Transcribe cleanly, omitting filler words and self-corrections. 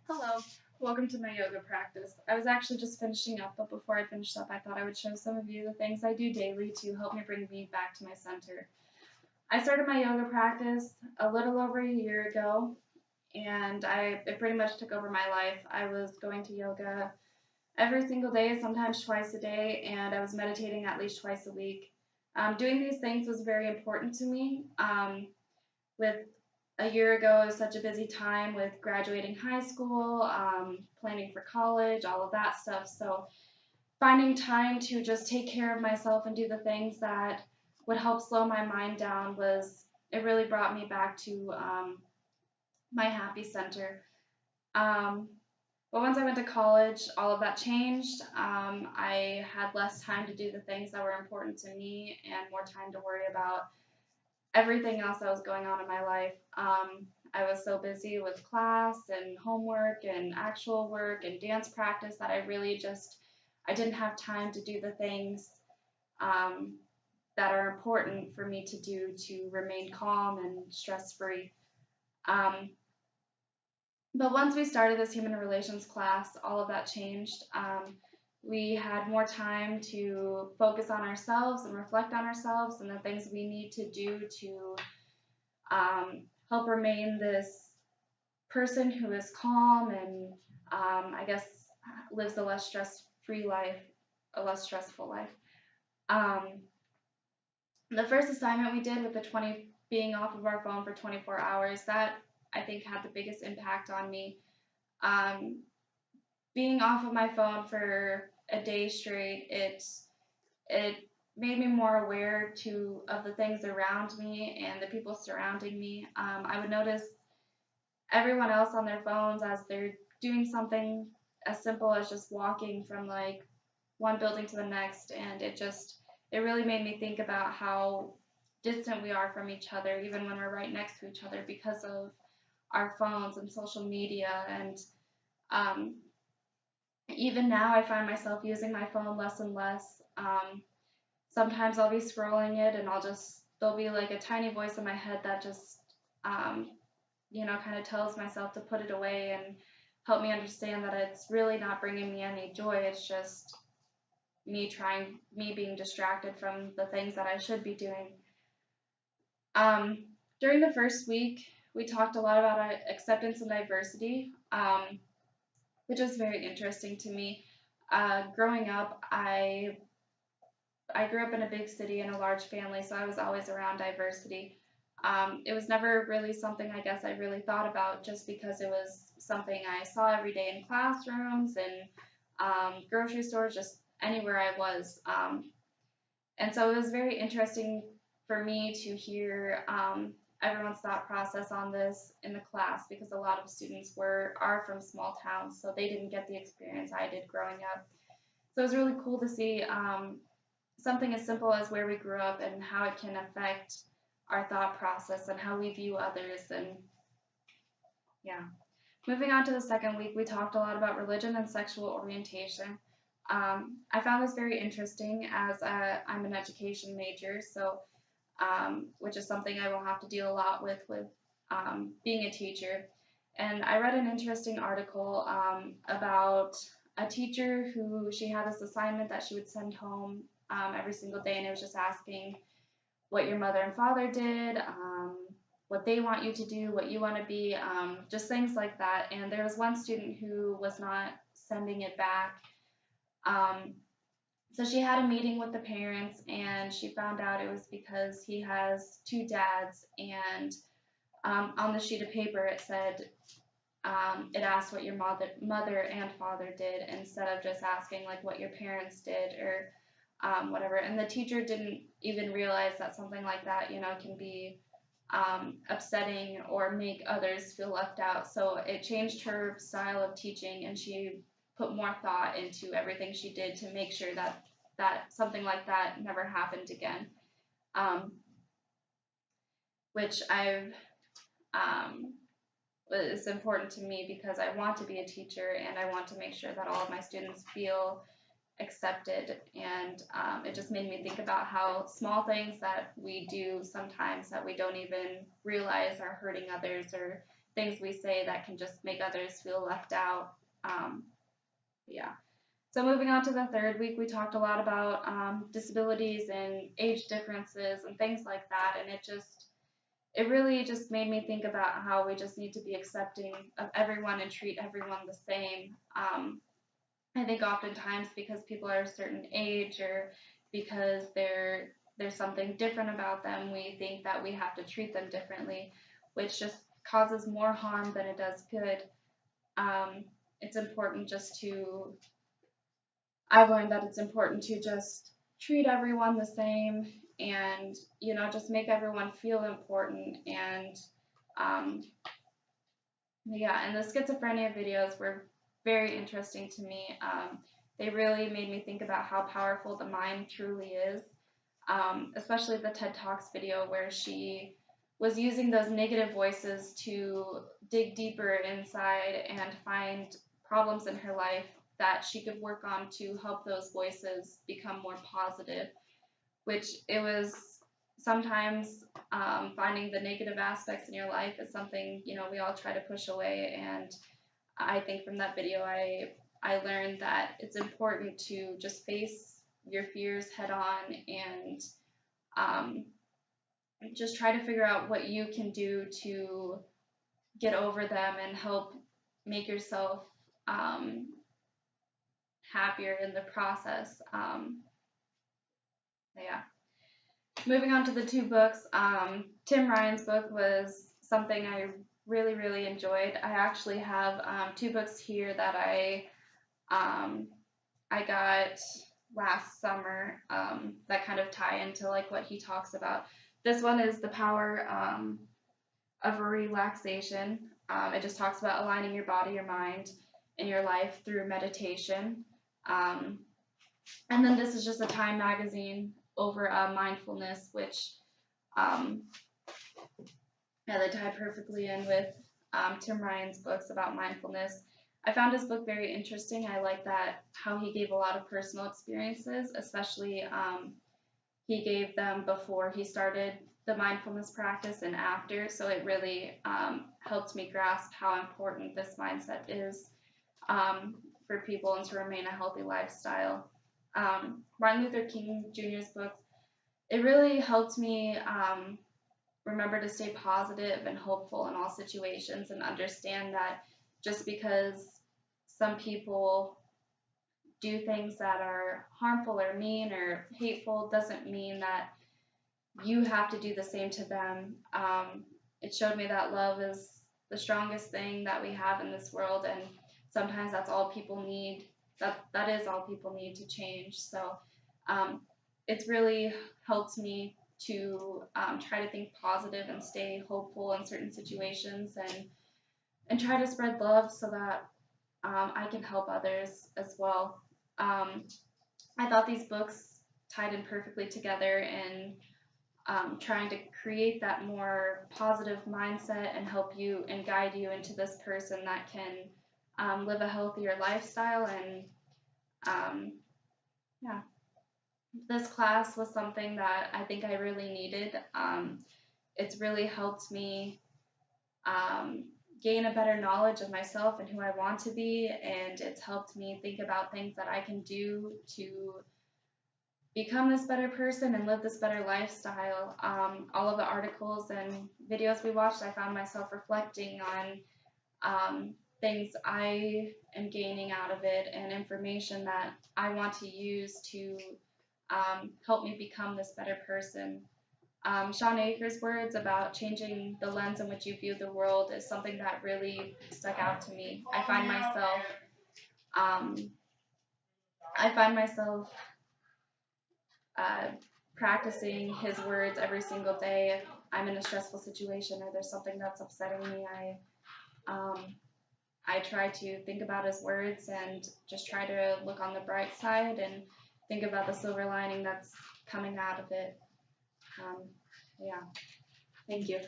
Hello, welcome to my yoga practice. I was actually just finishing up, but before I finished up, I thought I would show some of you the things I do daily to help me bring me back to my center. I started my yoga practice a little over a year ago, and it pretty much took over my life. I was going to yoga every single day, sometimes twice a day, and I was meditating at least twice a week. Doing these things was very important to me. With a year ago, it was such a busy time with graduating high school, planning for college, all of that stuff. So finding time to just take care of myself and do the things that would help slow my mind down it really brought me back to my happy center. Um, but once I went to college, all of that changed. I had less time to do the things that were important to me and more time to worry about everything else that was going on in my life. I was so busy with class and homework and actual work and dance practice that I didn't have time to do the things um, that are important for me to do to remain calm and stress free. Um, but once we started this human relations class, all of that changed. We had more time to focus on ourselves and reflect on ourselves and the things we need to do to help remain this person who is calm and I guess lives a less stress free life, a less stressful life. Um, the first assignment we did with the 20 being off of our phone for 24 hours, that I think had the biggest impact on me. Um, Being off of my phone for a day straight, it made me more aware of the things around me and the people surrounding me. I would notice everyone else on their phones as they're doing something as simple as just walking from like one building to the next, and it really made me think about how distant we are from each other even when we're right next to each other because of our phones and social media. And um, even now I find myself using my phone less and less. Sometimes I'll be scrolling it and there'll be like a tiny voice in my head that just um, kind of tells myself to put it away and help me understand that it's really not bringing me any joy. It's just me being distracted from the things that I should be doing. During the first week, we talked a lot about acceptance and diversity, which was very interesting to me. Growing up, I grew up in a big city in a large family, so I was always around diversity. It was never really something I guess I really thought about just because it was something I saw every day in classrooms and grocery stores, just anywhere I was. And so it was very interesting for me to hear everyone's thought process on this in the class because a lot of students are from small towns, so they didn't get the experience I did growing up. So it was really cool to see something as simple as where we grew up and how it can affect our thought process and how we view others. And yeah. Moving on to the second week, we talked a lot about religion and sexual orientation. I found this very interesting as I'm an education major, so which is something I will have to deal a lot with being a teacher. And I read an interesting article about a teacher who she had this assignment that she would send home every single day, and it was just asking what your mother and father did, what they want you to do, what you want to be, just things like that. And there was one student who was not sending it back. Um, so she had a meeting with the parents, and she found out it was because he has two dads, and on the sheet of paper it said it asked what your mother and father did instead of just asking like what your parents did or whatever. And the teacher didn't even realize that something like that, can be upsetting or make others feel left out. So it changed her style of teaching, and she put more thought into everything she did to make sure that something like that never happened again. Um, which I've is important to me because I want to be a teacher and I want to make sure that all of my students feel accepted. And it just made me think about how small things that we do sometimes that we don't even realize are hurting others or things we say that can just make others feel left out. Yeah. So moving on to the third week, we talked a lot about disabilities and age differences and things like that, and it really just made me think about how we just need to be accepting of everyone and treat everyone the same. I think oftentimes because people are a certain age or because there's something different about them, we think that we have to treat them differently, which just causes more harm than it does good. It's important just to I've learned that it's important to just treat everyone the same and, just make everyone feel important. And, um, yeah, and the schizophrenia videos were very interesting to me. They really made me think about how powerful the mind truly is, especially the TED Talks video where she was using those negative voices to dig deeper inside and find problems in her life that she could work on to help those voices become more positive, which it was sometimes finding the negative aspects in your life is something, we all try to push away. And I think from that video, I learned that it's important to just face your fears head on and um, just try to figure out what you can do to get over them and help make yourself um, happier in the process. Yeah. Moving on to the two books, Tim Ryan's book was something I really, really enjoyed. I actually have two books here that I got last summer that kind of tie into like what he talks about. This one is The Power of Relaxation. It just talks about aligning your body, your mind, and your life through meditation. Um, and then this is just a Time magazine over mindfulness, which yeah, they tie perfectly in with Tim Ryan's books about mindfulness. I found his book very interesting. I like that how he gave a lot of personal experiences, especially he gave them before he started the mindfulness practice and after. So it really helped me grasp how important this mindset is for people and to remain a healthy lifestyle. Martin Luther King Jr.'s book, it really helped me remember to stay positive and hopeful in all situations and understand that just because some people do things that are harmful or mean or hateful doesn't mean that you have to do the same to them. It showed me that love is the strongest thing that we have in this world, and sometimes that's all people need. That is all people need to change. So it's really helped me to try to think positive and stay hopeful in certain situations and try to spread love so that I can help others as well. I thought these books tied in perfectly together in trying to create that more positive mindset and help you and guide you into this person that can live a healthier lifestyle. And yeah, this class was something that I think I really needed. It's really helped me gain a better knowledge of myself and who I want to be, and it's helped me think about things that I can do to become this better person and live this better lifestyle. All of the articles and videos we watched, I found myself reflecting on things I am gaining out of it and information that I want to use to help me become this better person. Sean Akers' words about changing the lens in which you view the world is something that really stuck out to me. Um, I find myself practicing his words every single day. If I'm in a stressful situation or there's something that's upsetting me, I try to think about his words and just try to look on the bright side and think about the silver lining that's coming out of it. Yeah, thank you.